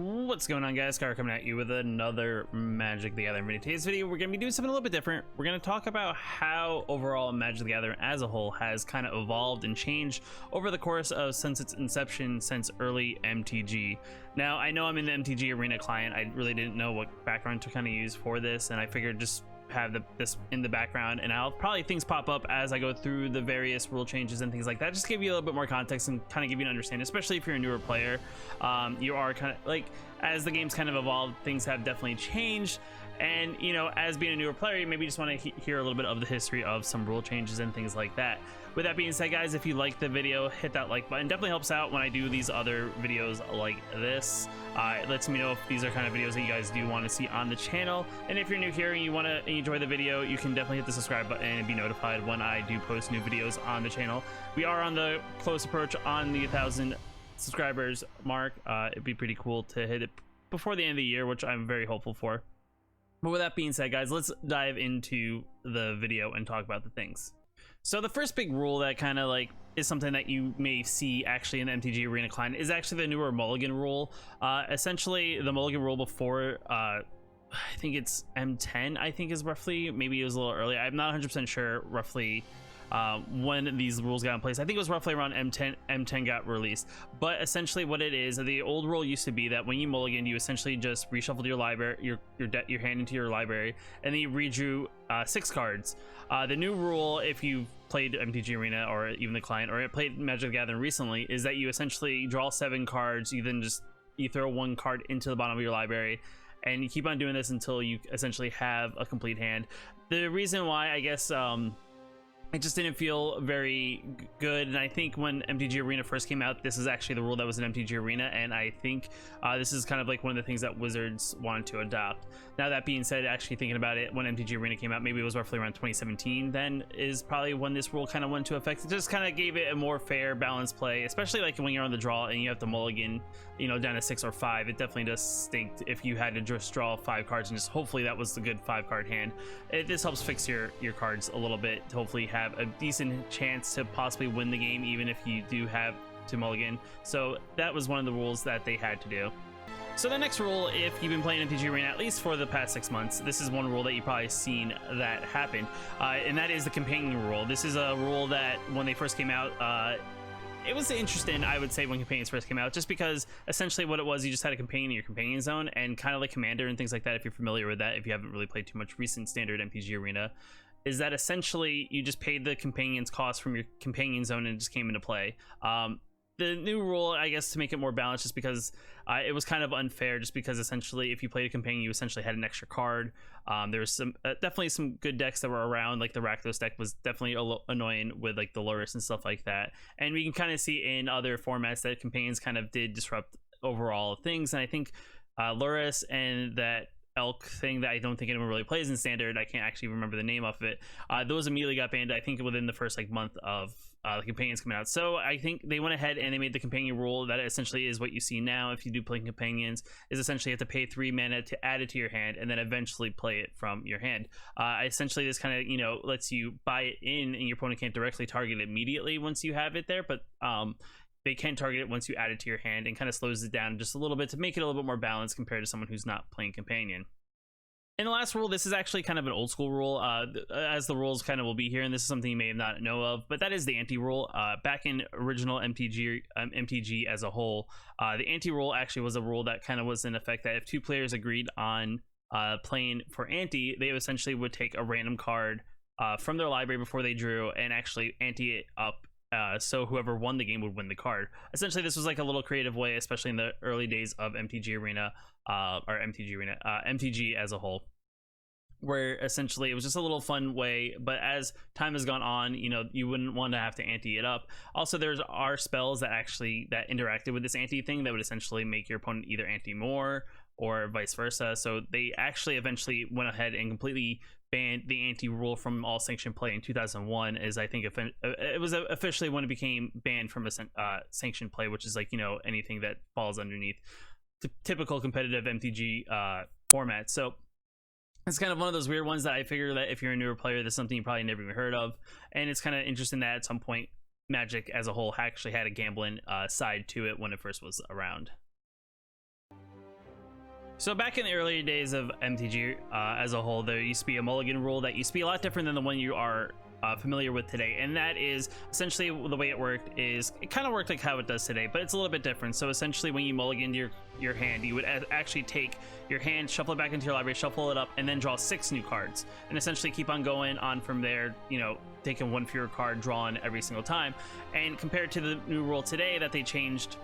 What's going on, guys? Scar coming at you with another Magic the Gathering video. Today's video, we're going to be doing something a little bit different. We're going to talk about how overall Magic the Gathering as a whole has kind of evolved and changed over the course of since its inception, since early MTG. Now, I know I'm in the MTG Arena client. I really didn't know what background to kind of use for this, and I figured just have this in the background, and I'll probably things pop up as I go through the various rule changes and things like that, just give you a little bit more context and kind of give you an understanding, especially if you're a newer player. You are kind of like, as the game's kind of evolved, things have definitely changed, and you know, as being a newer player, you maybe just want to hear a little bit of the history of some rule changes and things like that. With that being said, guys, if you like the video, hit that like button. Definitely helps out when I do these other videos like this. It lets me know if these are kind of videos that you guys do want to see on the channel. And if you're new here and you want to enjoy the video, you can definitely hit the subscribe button and be notified when I do post new videos on the channel. We are on the close approach on the 1,000 subscribers mark. It'd be pretty cool to hit it before the end of the year, which I'm very hopeful for. But with that being said, guys, let's dive into the video and talk about the things. So the first big rule that kind of like is something that you may see actually in the MTG Arena client is actually the newer Mulligan Rule. Essentially, the Mulligan Rule before, I think it's M10, I think is roughly, maybe it was a little early. I'm not 100% sure roughly when these rules got in place. I think it was roughly around M10 got released. But essentially what it is, the old rule used to be that when you mulliganed, you essentially just reshuffled your library, your hand into your library, and then you redrew 6 cards. The new rule, if you played MTG Arena or even the client, or played Magic the Gathering recently, is that you essentially draw 7 cards. You then you throw 1 card into the bottom of your library, and you keep on doing this until you essentially have a complete hand. The reason why, I guess, it just didn't feel very good, and I think when MTG Arena first came out, this is actually the rule that was in MTG Arena, and I think this is kind of like one of the things that Wizards wanted to adopt. Now, that being said, actually thinking about it, when MTG Arena came out, maybe it was roughly around 2017, then is probably when this rule kind of went into effect. It just kind of gave it a more fair, balanced play, especially like when you're on the draw and you have to mulligan, you know, down to 6 or 5. It definitely does stink if you had to just draw 5 cards and just hopefully that was the good 5-card hand. This helps fix your cards a little bit to hopefully have a decent chance to possibly win the game, even if you do have to mulligan. So that was one of the rules that they had to do. So the next rule, if you've been playing MTG Arena at least for the past 6 months, this is one rule that you've probably seen that happen, and that is the companion rule. This is a rule that when they first came out, it was interesting, I would say, when companions first came out, just because essentially what it was, you just had a companion in your companion zone, and kind of like Commander and things like that, if you're familiar with that, if you haven't really played too much recent standard MTG Arena, is that essentially you just paid the companion's cost from your companion zone and it just came into play. The new rule, I guess, to make it more balanced, just because it was kind of unfair, just because essentially if you played a companion, you essentially had an extra card. There was some definitely some good decks that were around, like the Rakdos deck was definitely annoying with like the Lurrus and stuff like that, and we can kind of see in other formats that companions kind of did disrupt overall things. And I think Lurrus and that elk thing that I don't think anyone really plays in standard, I can't actually remember the name of it, those immediately got banned, I think within the first like month of the companions coming out. So I think they went ahead and they made the companion rule that essentially is what you see now if you do play companions, is essentially you have to pay 3 mana to add it to your hand and then eventually play it from your hand. Essentially this kind of, you know, lets you buy it in and your opponent can't directly target it immediately once you have it there, but they can target it once you add it to your hand, and kind of slows it down just a little bit to make it a little bit more balanced compared to someone who's not playing companion. And the last rule, this is actually kind of an old school rule, as the rules kind of will be here, and this is something you may not know of, but that is the anti-rule. Back in original MTG as a whole, the anti-rule actually was a rule that kind of was in effect that if 2 players agreed on playing for anti, they essentially would take a random card from their library before they drew and actually ante it up. So whoever won the game would win the card. Essentially, this was like a little creative way, especially in the early days of MTG Arena, MTG as a whole, where essentially it was just a little fun way. But as time has gone on, you know, you wouldn't want to have to ante it up. Also, are spells that actually interacted with this ante thing that would essentially make your opponent either ante more or vice versa. So they actually eventually went ahead and completely banned the anti-rule from all sanctioned play in 2001, is I think it was officially when it became banned from a sanctioned play, which is like, you know, anything that falls underneath the typical competitive MTG format. So it's kind of one of those weird ones that I figure that if you're a newer player, that's something you probably never even heard of, and it's kind of interesting that at some point Magic as a whole actually had a gambling side to it when it first was around. So back in the earlier days of MTG as a whole, there used to be a Mulligan Rule that used to be a lot different than the one you are familiar with today, and that is essentially the way it worked. Is it kind of worked like how it does today, but it's a little bit different. So essentially, when you mulligan your hand, you would actually take your hand, shuffle it back into your library, shuffle it up, and then draw 6 new cards, and essentially keep on going on from there. You know, taking one fewer card drawn every single time. And compared to the new rule today that they changed,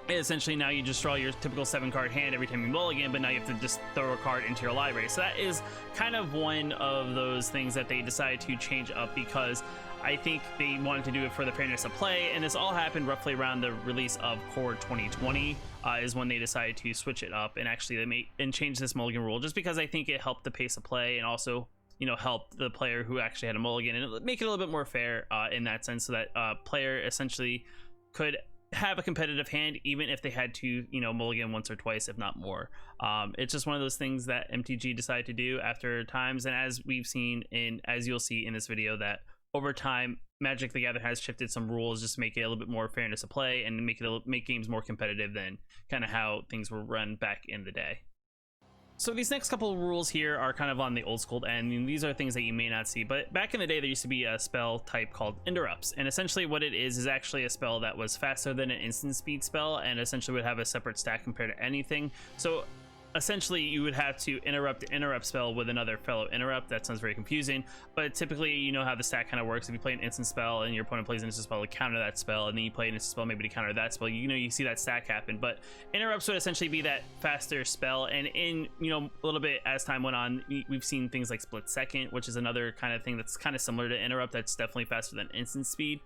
essentially now you just draw your typical 7-card hand every time you mulligan, but now you have to just throw a card into your library. So that is kind of one of those things that they decided to change up, because I think they wanted to do it for the fairness of play, and this all happened roughly around the release of Core 2020 is when they decided to switch it up and actually change this mulligan rule, just because I think it helped the pace of play, and also, you know, help the player who actually had a mulligan, and make it a little bit more fair in that sense, so that player essentially could have a competitive hand even if they had to, you know, mulligan once or twice, if not more. It's just one of those things that MTG decided to do after times, and as we've seen as you'll see in this video, that over time Magic the Gathering has shifted some rules just to make it a little bit more fairness of play and make games more competitive than kind of how things were run back in the day. So these next couple of rules here are kind of on the old school end, and these are things that you may not see, but back in the day there used to be a spell type called Interrupts, and essentially what it is actually a spell that was faster than an instant speed spell, and essentially would have a separate stack compared to anything. So essentially you would have to interrupt the interrupt spell with another fellow interrupt. That sounds very confusing, but typically you know how the stack kind of works. If you play an instant spell and your opponent plays an instant spell to counter that spell, and then you play an instant spell maybe to counter that spell, you know, you see that stack happen. But interrupts would essentially be that faster spell, and in, you know, a little bit as time went on, we've seen things like Split Second, which is another kind of thing that's kind of similar to interrupt, that's definitely faster than instant speed.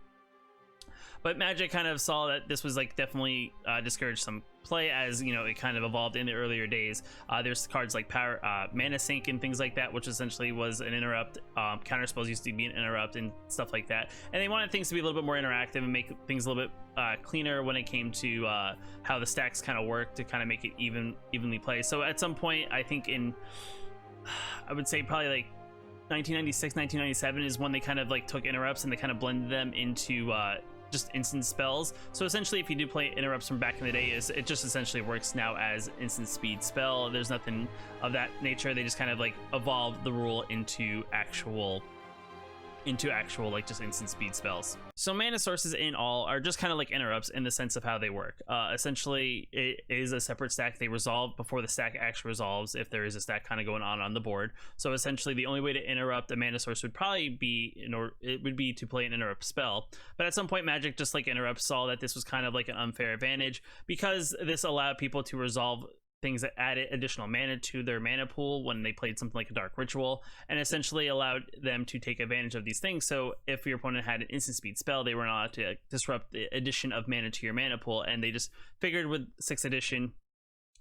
But Magic kind of saw that this was like definitely discouraged some play, as you know, it kind of evolved in the earlier days. There's cards like Power Mana Sink and things like that, which essentially was an interrupt. Counter spells used to be an interrupt and stuff like that, and they wanted things to be a little bit more interactive and make things a little bit cleaner when it came to how the stacks kind of work, to kind of make it evenly played. So at some point, I think I would say probably like 1996, 1997 is when they kind of like took interrupts and they kind of blended them into just instant spells. So essentially, if you do play interrupts from back in the day, it just essentially works now as instant speed spell. There's nothing of that nature. They just kind of like evolved the rule into actual like just instant speed spells. So mana sources in all are just kind of like interrupts in the sense of how they work. Essentially, it is a separate stack. They resolve before the stack actually resolves, if there is a stack kind of going on the board. So essentially, the only way to interrupt a mana source would probably be to play an interrupt spell. But at some point, Magic, just like interrupts, saw that this was kind of like an unfair advantage, because this allowed people to resolve things that added additional mana to their mana pool when they played something like a Dark Ritual, and essentially allowed them to take advantage of these things. So if your opponent had an instant speed spell, they were not allowed to disrupt the addition of mana to your mana pool, and they just figured with 6th edition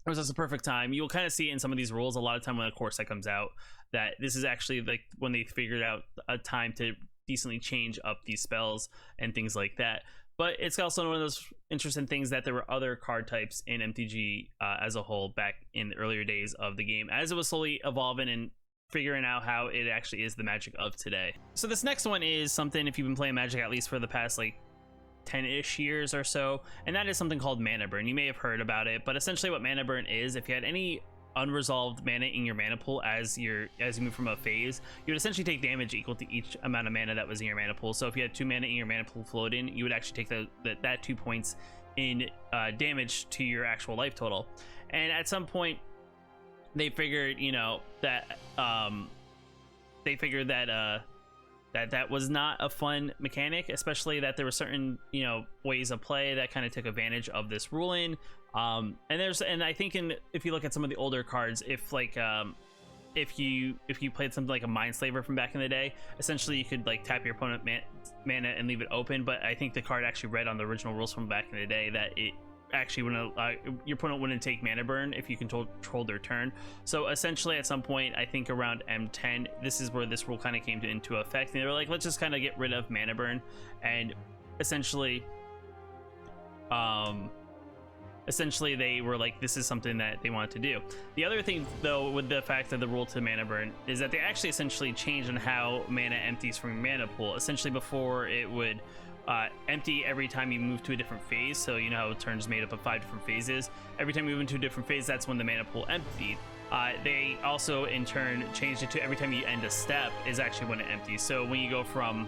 it was just a perfect time. You'll kind of see in some of these rules a lot of time when a core set comes out that this is actually like when they figured out a time to decently change up these spells and things like that. But it's also one of those interesting things that there were other card types in MTG as a whole back in the earlier days of the game, as it was slowly evolving and figuring out how it actually is the Magic of today. So this next one is something, if you've been playing Magic at least for the past like 10-ish years or so, and that is something called Mana Burn. You may have heard about it, but essentially what Mana Burn is, if you had any unresolved mana in your mana pool as you move from a phase, you would essentially take damage equal to each amount of mana that was in your mana pool. So if you had 2 mana in your mana pool floating, you would actually take that 2 points in damage to your actual life total. And at some point they figured, you know, that that was not a fun mechanic, especially that there were certain, you know, ways of play that kind of took advantage of this ruling. And I think if you look at some of the older cards, if you played something like a Mindslaver from back in the day, essentially you could like tap your opponent mana and leave it open. But I think the card actually read on the original rules from back in the day that it actually wouldn't your opponent wouldn't take Mana Burn if you control their turn. So essentially at some point, I think around M10, this is where this rule kind of came into effect, and they were like, let's just kind of get rid of Mana Burn, and essentially they were like, this is something that they wanted to do. The other thing, though, with the fact of the rule to Mana Burn is that they actually essentially changed on how mana empties from your mana pool. Essentially, before it would empty every time you move to a different phase. So you know how a turn is made up of 5 different phases. Every time you move into a different phase, that's when the mana pool emptied. They also in turn changed it to every time you end a step is actually when it empties. So when you go from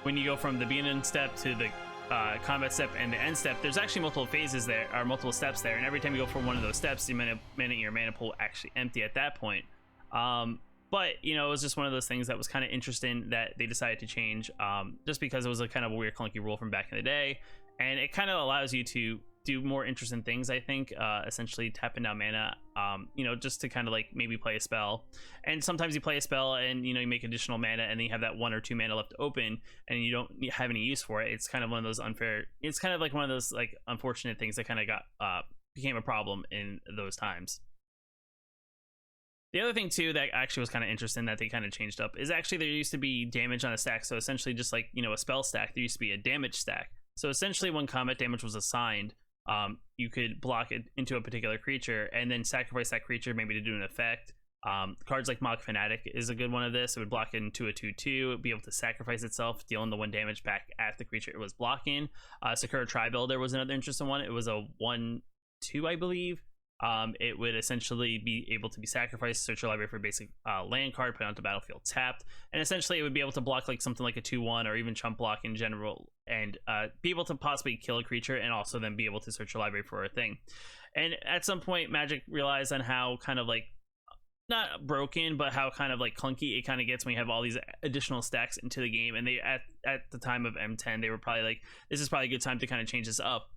the beginning step to the combat step and the end step, there's actually multiple phases there, or multiple steps there, and every time you go for one of those steps, your mana pool actually empty at that point. But you know, it was just one of those things that was kind of interesting that they decided to change, just because it was a kind of a weird clunky rule from back in the day, and it kind of allows you to do more interesting things, I think, essentially tapping down mana, you know, just to kind of like maybe play a spell. And sometimes you play a spell and, you know, you make additional mana and then you have that 1 or 2 mana left open and you don't have any use for it. It's kind of one of those it's kind of like one of those like unfortunate things that kind of got became a problem in those times. The other thing too that actually was kind of interesting that they kind of changed up is actually there used to be damage on a stack. So essentially just like, you know, a spell stack, there used to be a damage stack. So essentially when combat damage was assigned, you could block it into a particular creature and then sacrifice that creature maybe to do an effect. Cards like Mog Fanatic is a good one of this. It would block it into a 2/2. It would be able to sacrifice itself, dealing the 1 damage back at the creature it was blocking. Sakura Tri-Builder was another interesting one. It was a 1/2, I believe. It would essentially be able to be sacrificed, search your library for a basic land card, put it onto battlefield tapped, and essentially it would be able to block like something like a 2/1 or even chump block in general, and be able to possibly kill a creature and also then be able to search your library for a thing. And at some point Magic realized on how kind of like not broken but how kind of like clunky it kind of gets when you have all these additional stacks into the game, and they at the time of M10 they were probably like, this is probably a good time to kind of change this up.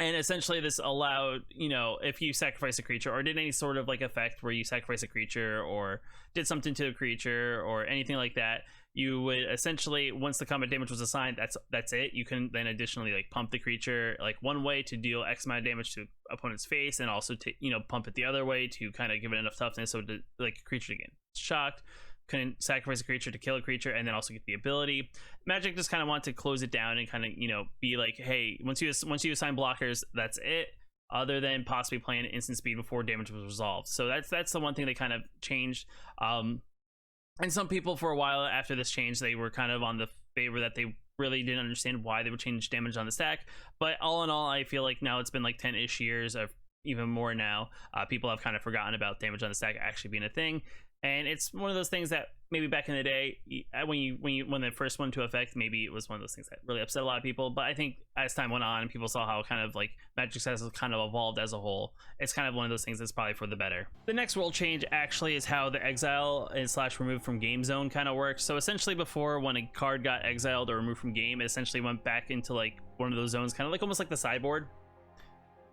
And essentially this allowed, you know, if you sacrifice a creature or did any sort of like effect where you sacrifice a creature or did something to a creature or anything like that, you would essentially, once the combat damage was assigned, that's it. You can then additionally like pump the creature like one way to deal X amount of damage to opponent's face, and also to, you know, pump it the other way to kind of give it enough toughness so to like a creature to get shocked. Couldn't sacrifice a creature to kill a creature and then also get the ability. Magic just kind of wanted to close it down and kind of, you know, be like, hey, once you assign blockers, that's it, other than possibly playing instant speed before damage was resolved. So that's the one thing they kind of changed. And some people for a while after this change, they were kind of on the favor that they really didn't understand why they would change damage on the stack. But all in all, I feel like now it's been like 10-ish years, or even more now, people have kind of forgotten about damage on the stack actually being a thing. And it's one of those things that maybe back in the day, when they first went into effect, maybe it was one of those things that really upset a lot of people. But I think as time went on and people saw how kind of like Magic has kind of evolved as a whole, it's kind of one of those things that's probably for the better. The next rule change actually is how the exile and / remove from game zone kind of works. So essentially before, when a card got exiled or removed from game, it essentially went back into like one of those zones, kind of like almost like the sideboard.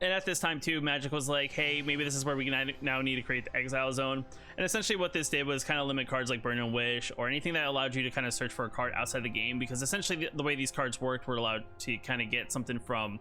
And at this time too, Magic was like, hey, maybe this is where we now need to create the exile zone. And essentially what this did was kind of limit cards like Burning Wish or anything that allowed you to kind of search for a card outside the game, because essentially the way these cards worked, were allowed to kind of get something from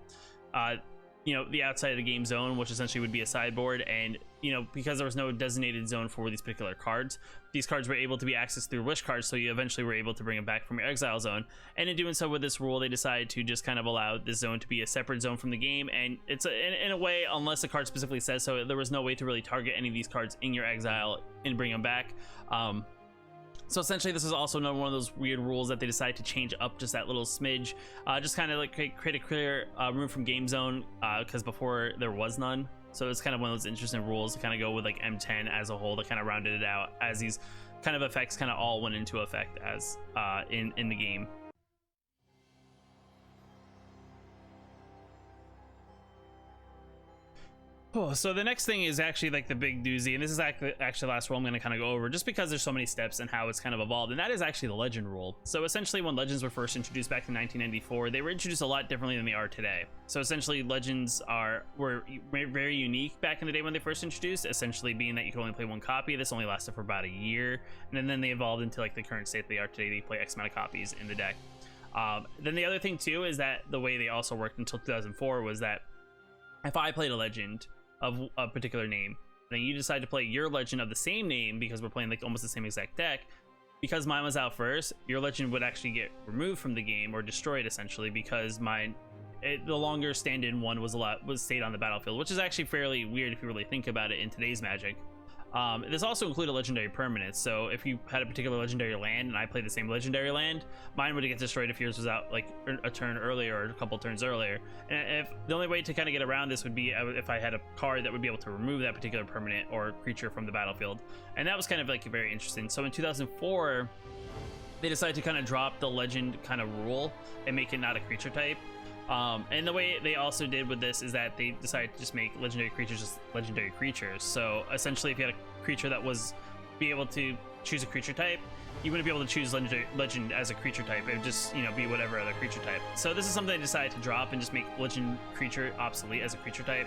you know, the outside of the game zone, which essentially would be a sideboard. And you know, because there was no designated zone for these particular cards, these cards were able to be accessed through wish cards, so you eventually were able to bring them back from your exile zone. And in doing so with this rule, they decided to just kind of allow this zone to be a separate zone from the game. And it's in a way, unless the card specifically says so, there was no way to really target any of these cards in your exile and bring them back. So essentially this is also another one of those weird rules that they decided to change up just that little smidge, just kind of like create a clear room from game zone, because before there was none. So it's kind of one of those interesting rules to kind of go with like M10 as a whole, to kind of rounded it out, as these kind of effects kind of all went into effect as in the game. Oh, so the next thing is actually like the big doozy, and this is actually the last rule I'm going to kind of go over, just because there's so many steps and how it's kind of evolved, and that is actually the legend rule. So essentially when legends were first introduced back in 1994, they were introduced a lot differently than they are today. So essentially legends were very unique back in the day when they first introduced, essentially being that you could only play one copy. This only lasted for about a year, and then they evolved into like the current state they are today. They play X amount of copies in the deck. Then the other thing too is that the way they also worked until 2004 was that if I played a legend of a particular name, then you decide to play your legend of the same name, because we're playing like almost the same exact deck, because mine was out first, your legend would actually get removed from the game or destroyed essentially, because the longer stand-in one was stayed on the battlefield, which is actually fairly weird if you really think about it in today's Magic. This also included legendary permanents, so if you had a particular legendary land and I played the same legendary land, mine would get destroyed if yours was out like a turn earlier or a couple turns earlier. And if the only way to kind of get around this would be if I had a card that would be able to remove that particular permanent or creature from the battlefield, and that was kind of like very interesting. So in 2004 they decided to kind of drop the legend kind of rule and make it not a creature type. And the way they also did with this is that they decided to just make legendary creatures just legendary creatures. So essentially, if you had a creature that was be able to choose a creature type, you wouldn't be able to choose legend as a creature type. It would just, you know, be whatever other creature type. So this is something they decided to drop and just make legend creature obsolete as a creature type.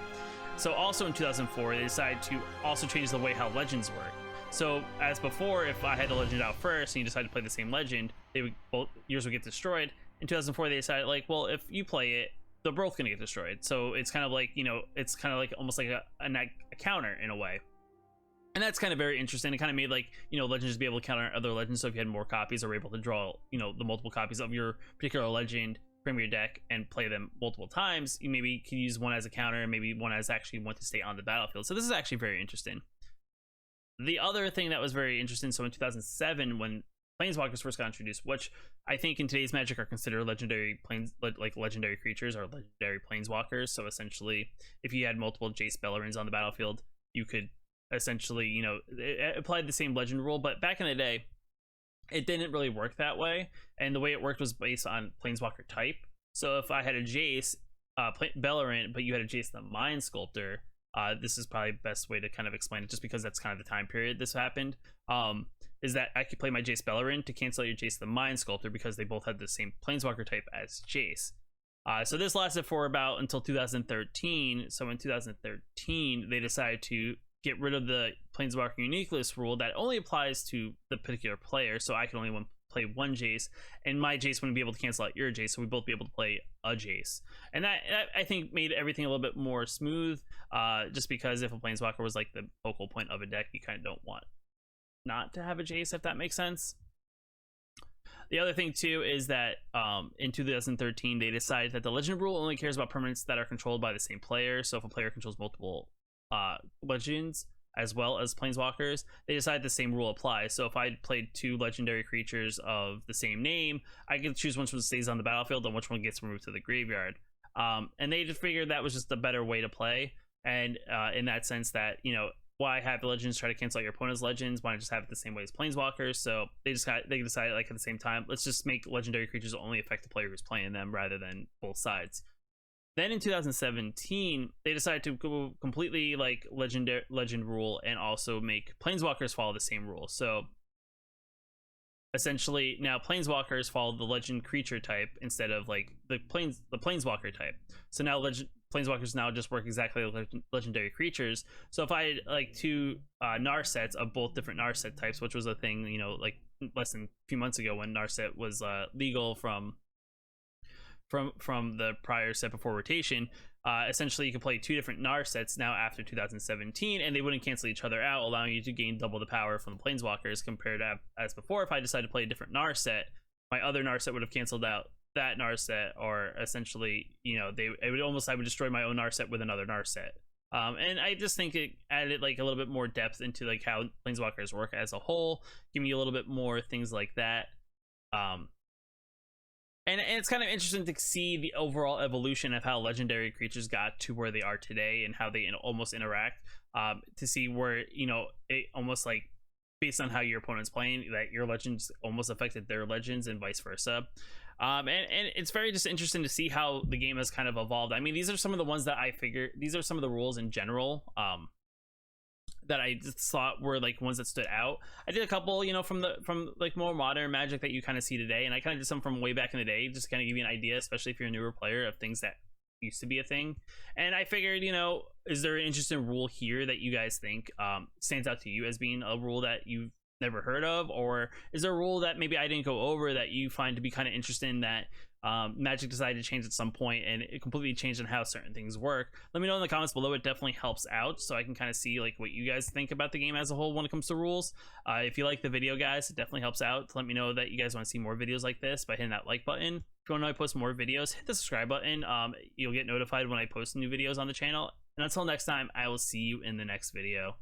So also in 2004, they decided to also change the way how legends work. So as before, if I had a legend out first and you decided to play the same legend, yours would get destroyed. In 2004 they decided, like, well, if you play it, they're both gonna get destroyed. So it's kind of like, you know, it's kind of like almost like a counter in a way. And that's kind of very interesting. It kind of made, like, you know, legends be able to counter other legends. So if you had more copies or were able to draw, you know, the multiple copies of your particular legend from your deck and play them multiple times, you maybe could use one as a counter and maybe one as actually one to stay on the battlefield. So this is actually very interesting. The other thing that was very interesting, so in 2007 when Planeswalkers first got introduced, which I think in today's Magic are considered legendary legendary creatures or legendary Planeswalkers. So essentially, if you had multiple Jace Bellerins on the battlefield, you could essentially, you know, it applied the same legend rule. But back in the day, it didn't really work that way, and the way it worked was based on Planeswalker type. So if I had a Jace Bellerin, but you had a Jace the Mind Sculptor, this is probably the best way to kind of explain it, just because that's kind of the time period this happened. Is that I could play my Jace Bellerin to cancel your Jace the Mind Sculptor because they both had the same Planeswalker type as Jace. So this lasted for about until 2013. So in 2013, they decided to get rid of the Planeswalker Uniqueness rule that only applies to the particular player. So I can only play one Jace, and my Jace wouldn't be able to cancel out your Jace, so we both be able to play a Jace. And that I think made everything a little bit more smooth, just because if a Planeswalker was like the focal point of a deck, you kind of don't want not to have a Jace, if that makes sense. The other thing too is that in 2013 they decided that the legend rule only cares about permanents that are controlled by the same player. So if a player controls multiple legends as well as Planeswalkers, they decided the same rule applies. So if I played two legendary creatures of the same name, I could choose which one stays on the battlefield and which one gets removed to the graveyard. And they just figured that was just a better way to play. And in that sense that, you know, why have the legends try to cancel out your opponent's legends? Why not just have it the same way as Planeswalkers? So they decided, like, at the same time, let's just make legendary creatures only affect the player who's playing them rather than both sides. Then in 2017, they decided to go completely like legend rule and also make Planeswalkers follow the same rule. So essentially now Planeswalkers follow the legend creature type instead of like the Planeswalker type. So now Planeswalkers now just work exactly like legendary creatures. So if I had like two Narsets of both different Narset types, which was a thing, you know, like less than a few months ago when Narset was legal from the prior set before rotation, essentially you could play two different Narsets now after 2017, and they wouldn't cancel each other out, allowing you to gain double the power from the Planeswalkers compared to as before. If I decided to play a different Narset, my other Narset would have canceled out that Narset, or essentially, you know, I would destroy my own Narset with another Narset. And I just think it added like a little bit more depth into like how Planeswalkers work as a whole, giving you a little bit more things like that. And it's kind of interesting to see the overall evolution of how legendary creatures got to where they are today and how they almost interact, to see where, you know, it almost like based on how your opponent's playing, that your legends almost affected their legends and vice versa. And it's very just interesting to see how the game has kind of evolved. I mean, these are some of the ones that I figured, these are some of the rules in general that I just thought were like ones that stood out. I did a couple, you know, from like more modern Magic that you kind of see today, and I kind of did some from way back in the day, just kind of give you an idea, especially if you're a newer player, of things that used to be a thing. And I figured, you know, is there an interesting rule here that you guys think stands out to you as being a rule that you've never heard of, or is there a rule that maybe I didn't go over that you find to be kind of interesting that Magic decided to change at some point and it completely changed on how certain things work? Let me know in the comments below. It definitely helps out so I can kind of see like what you guys think about the game as a whole when it comes to rules. If you like the video, guys, it definitely helps out to let me know that you guys want to see more videos like this by hitting that like button. If you want to know I post more videos, hit the subscribe button. You'll get notified when I post new videos on the channel. And until next time, I will see you in the next video.